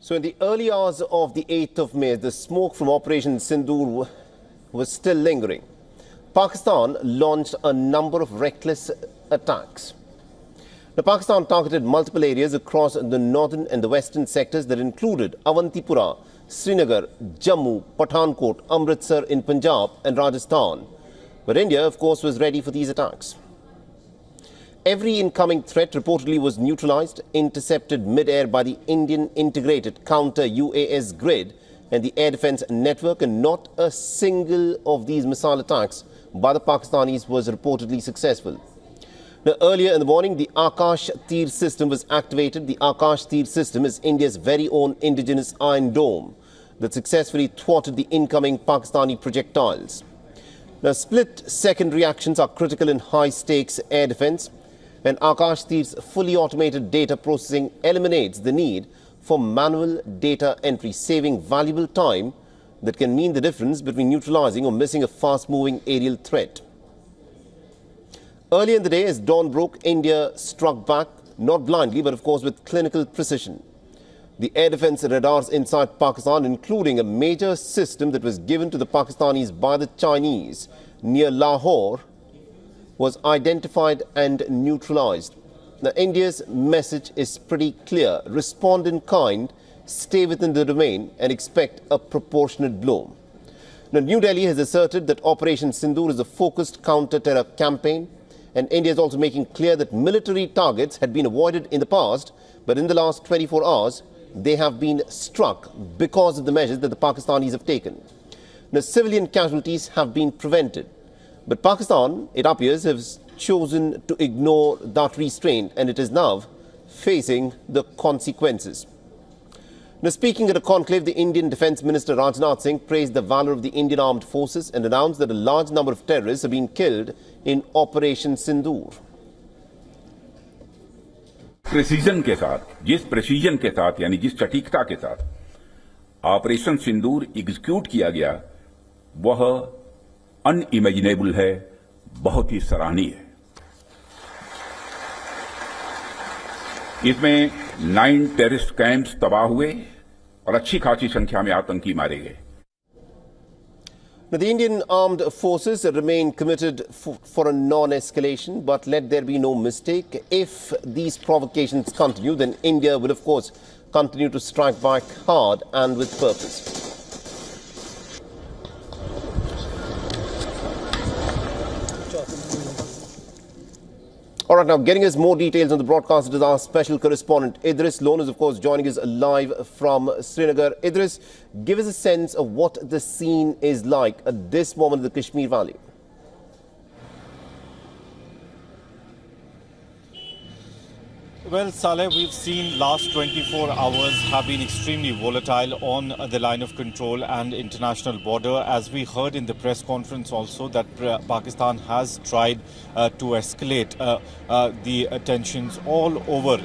So in the early hours of the 8th of May, the smoke from Operation Sindoor was still lingering. Pakistan launched a number of reckless attacks. Now, Pakistan targeted multiple areas across the northern and the western sectors that included Avantipura, Srinagar, Jammu, Pathankot, Amritsar in Punjab and Rajasthan. But India, of course, was ready for these attacks. Every incoming threat reportedly was neutralised, intercepted mid-air by the Indian Integrated Counter-UAS Grid and the Air Defence Network, and not a single of these missile attacks by the Pakistanis was reportedly successful. Now, earlier in the morning, the Akashteer system was activated. The Akashteer system is India's very own indigenous iron dome that successfully thwarted the incoming Pakistani projectiles. Now, split-second reactions are critical in high-stakes air defence, and Akashteer's fully automated data processing eliminates the need for manual data entry, saving valuable time that can mean the difference between neutralising or missing a fast-moving aerial threat. Earlier in the day, as dawn broke, India struck back, not blindly, but of course with clinical precision. The air defence radars inside Pakistan, including a major system that was given to the Pakistanis by the Chinese near Lahore, was identified and neutralised. Now, India's message is pretty clear. Respond in kind, stay within the domain and expect a proportionate blow. Now, New Delhi has asserted that Operation Sindoor is a focused counter-terror campaign, and India is also making clear that military targets had been avoided in the past, but in the last 24 hours, they have been struck because of the measures that the Pakistanis have taken. Now, civilian casualties have been prevented. But Pakistan, it appears, has chosen to ignore that restraint, and it is now facing the consequences. Now, speaking at a conclave, the Indian Defence Minister Rajnath Singh praised the valour of the Indian Armed Forces and announced that a large number of terrorists have been killed in Operation Sindoor. Precision के साथ, जिस precision के साथ यानी जिस सटीकता के साथ ऑपरेशन सिंदूर एग्जीक्यूट किया गया, वह अनइमेजिनेबल है, बहुत ही सराहनीय है। इसमें 9 टेररिस्ट कैंप्स तबाह हुए और अच्छी खासी संख्या में आतंकी मारे गए। Now, the Indian armed forces remain committed for a non-escalation, but let there be no mistake. If these provocations continue, then India will, of course, continue to strike back hard and with purpose. All right, now getting us more details on the broadcast is our special correspondent Idris Lone is, of course, joining us live from Srinagar. Idris, give us a sense of what the scene is like at this moment in the Kashmir Valley. Well, Saleh, we've seen last 24 hours have been extremely volatile on the line of control and international border. As we heard in the press conference also that Pakistan has tried to escalate the tensions all over,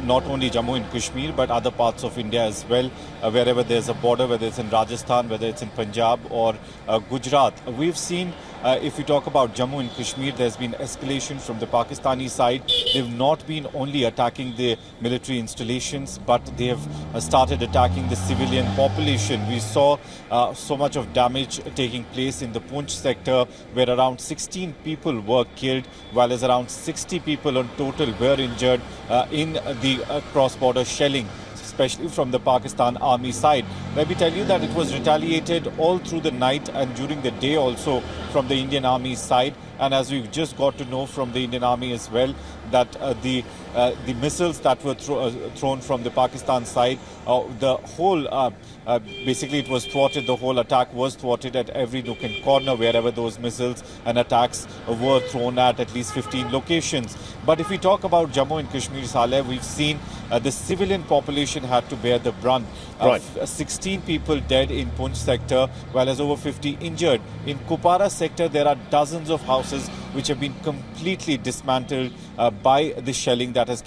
not only Jammu and Kashmir, but other parts of India as well, wherever there's a border, whether it's in Rajasthan, whether it's in Punjab or Gujarat. We've seen, if we talk about Jammu and Kashmir, there's been escalation from the Pakistani side. They've not been only attacking the military installations, but they have started attacking the civilian population. We saw so much of damage taking place in the Poonch sector, where around 16 people were killed, while as around 60 people in total were injured in the cross-border shelling, especially from the Pakistan army side. Let me tell you that it was retaliated all through the night and during the day also from the Indian army side. And as we've just got to know from the Indian army as well, that the missiles that were thrown from the Pakistan side, the whole, basically it was thwarted, the whole attack was thwarted at every nook and corner wherever those missiles and attacks were thrown at least 15 locations. But if we talk about Jammu and Kashmir, Saleh, we've seen the civilian population had to bear the brunt. Right. 16 people dead in Poonch sector, while as over 50 injured. In Kupara sector, there are dozens of houses which have been completely dismantled by the shelling that was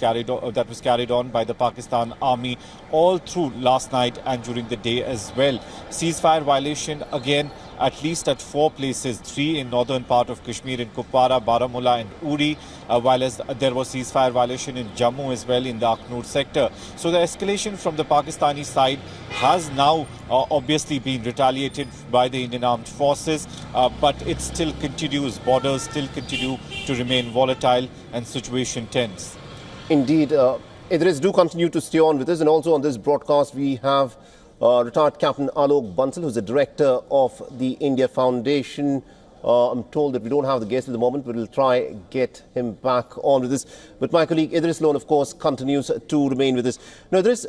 carried on by the Pakistan army all through last night and during the day as well. Ceasefire violation again at least at 4 places, 3 in northern part of Kashmir in Kupwara, Baramulla and Uri, while as there was ceasefire violation in Jammu as well in the Akhnur sector. So the escalation from the Pakistani side has now obviously been retaliated by the Indian Armed Forces, but it still continues, borders still continue to remain volatile and situation tense. Indeed, Idris, do continue to stay on with us. And also on this broadcast, we have retired Captain Alok Bansal, who's the director of the India Foundation. I'm told that we don't have the guest at the moment, but we'll try get him back on with us. But my colleague Idris Loan, of course, continues to remain with us. Now, Idris,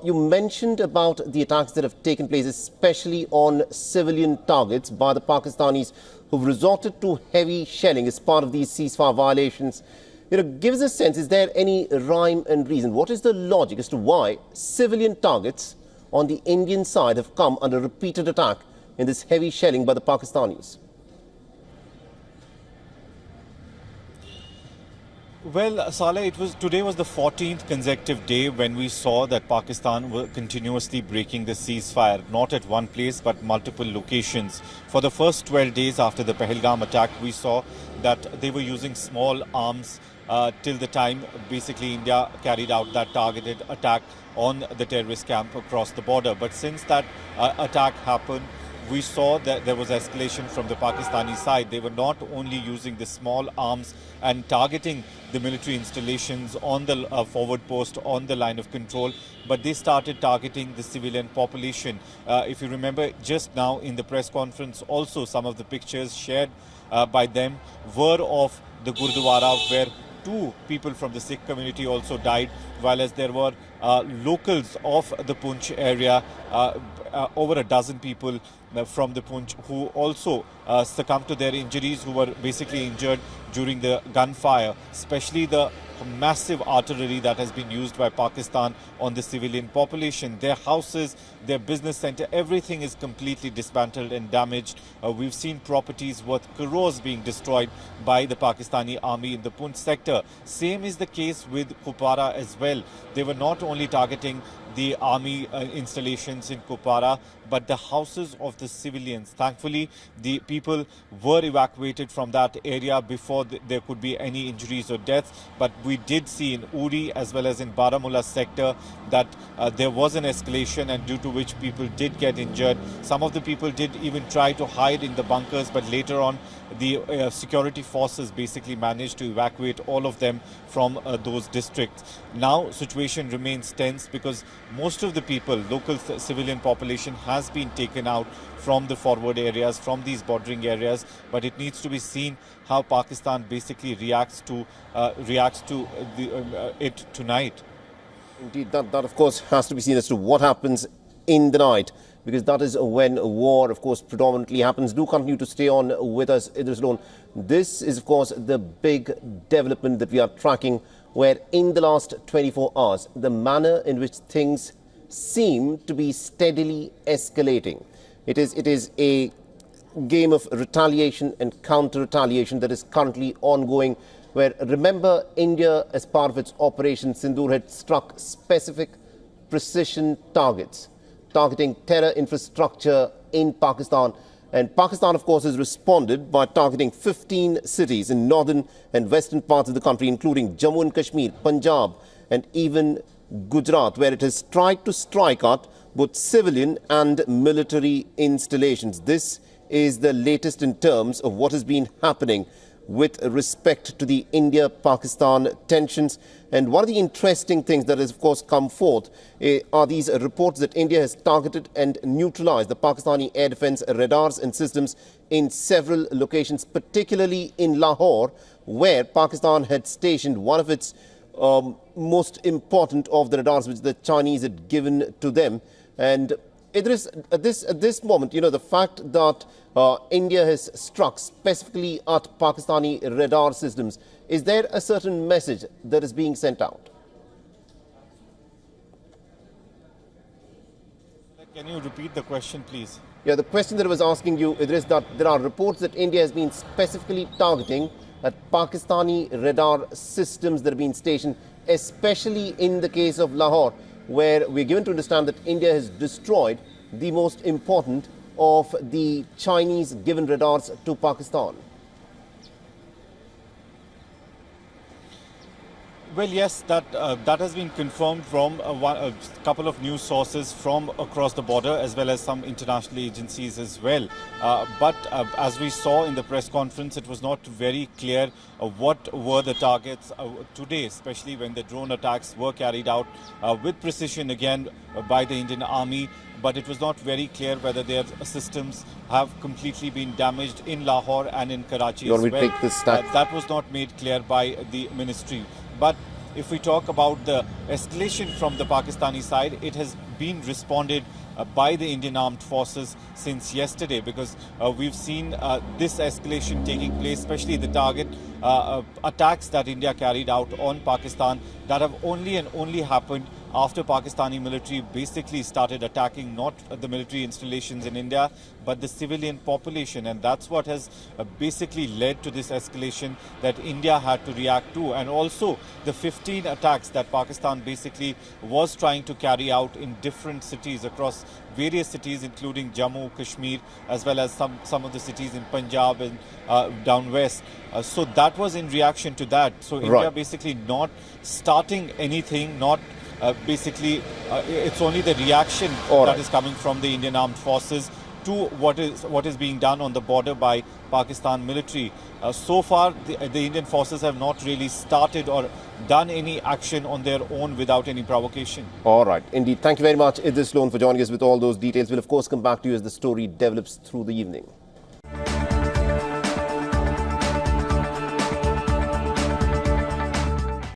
you mentioned about the attacks that have taken place, especially on civilian targets by the Pakistanis who've resorted to heavy shelling as part of these ceasefire violations. Give us a sense, is there any rhyme and reason? What is the logic as to why civilian targets on the Indian side have come under repeated attack in this heavy shelling by the Pakistanis? Well, Saleh, today was the 14th consecutive day when we saw that Pakistan were continuously breaking the ceasefire, not at one place but multiple locations. For the first 12 days after the Pahalgam attack, we saw that they were using small arms till the time basically India carried out that targeted attack on the terrorist camp across the border. But since that attack happened, we saw that there was escalation from the Pakistani side. They were not only using the small arms and targeting the military installations on the forward post on the line of control, but they started targeting the civilian population. If you remember just now in the press conference, also some of the pictures shared by them were of the Gurdwara where 2 people from the Sikh community also died, while as there were locals of the Poonch area, over a dozen people from the Poonch who also succumbed to their injuries, who were basically injured during the gunfire, especially the massive artillery that has been used by Pakistan on the civilian population. Their houses, their business center, everything is completely dismantled and damaged. We've seen properties worth crores being destroyed by the Pakistani army in the Poonch sector. Same is the case with Kupwara as well. They were not only targeting the army installations in Kupwara, but the houses of the civilians. Thankfully, the people were evacuated from that area before there could be any injuries or deaths. But we did see in Uri as well as in Baramulla sector that there was an escalation, and due to which people did get injured. Some of the people did even try to hide in the bunkers, but later on the security forces basically managed to evacuate all of them from those districts. Now situation remains tense because most of the people, local civilian population, has been taken out from the forward areas, from these bordering areas, but it needs to be seen how Pakistan basically reacts to it tonight. Indeed, that of course has to be seen as to what happens in the night, because that is when war, of course, predominantly happens. Do continue to stay on with us, Idris Loan. This is, of course, the big development that we are tracking, where in the last 24 hours, the manner in which things seem to be steadily escalating. It is a game of retaliation and counter-retaliation that is currently ongoing, where, remember, India, as part of its Operation Sindoor, had struck specific precision targets, targeting terror infrastructure in Pakistan. And Pakistan, of course, has responded by targeting 15 cities in northern and western parts of the country, including Jammu and Kashmir, Punjab, and even Gujarat, where it has tried to strike at both civilian and military installations. This is the latest in terms of what has been happening with respect to the India-Pakistan tensions. And one of the interesting things that has, of course, come forth are these reports that India has targeted and neutralized the Pakistani air defense radars and systems in several locations, particularly in Lahore, where Pakistan had stationed one of its most important of the radars, which the Chinese had given to them. And Idris, at this moment, the fact that India has struck specifically at Pakistani radar systems, is there a certain message that is being sent out? Can you repeat the question, please? Yeah, the question that I was asking you, Idris, that there are reports that India has been specifically targeting at Pakistani radar systems that have been stationed, especially in the case of Lahore, where we're given to understand that India has destroyed the most important of the Chinese given radars to Pakistan? Well, yes, that has been confirmed from a couple of news sources from across the border, as well as some international agencies as well. But as we saw in the press conference, it was not very clear what were the targets today, especially when the drone attacks were carried out with precision again by the Indian Army. But it was not very clear whether their systems have completely been damaged in Lahore and in Karachi as well. Take this that was not made clear by the ministry. But if we talk about the escalation from the Pakistani side, it has been responded by the Indian Armed Forces since yesterday, because we've seen this escalation taking place, especially the target attacks that India carried out on Pakistan, that have only and only happened after Pakistani military basically started attacking not the military installations in India, but the civilian population. And that's what has basically led to this escalation that India had to react to. And also the 15 attacks that Pakistan basically was trying to carry out in different cities across various cities, including Jammu, Kashmir, as well as some of the cities in Punjab and down west. So that was in reaction to that. So India basically not starting anything, not it's only the reaction that is coming from the Indian Armed Forces to what is being done on the border by Pakistan military. So far, the Indian forces have not really started or done any action on their own without any provocation. All right. Indeed. Thank you very much, Idris Loan, for joining us with all those details. We'll, of course, come back to you as the story develops through the evening.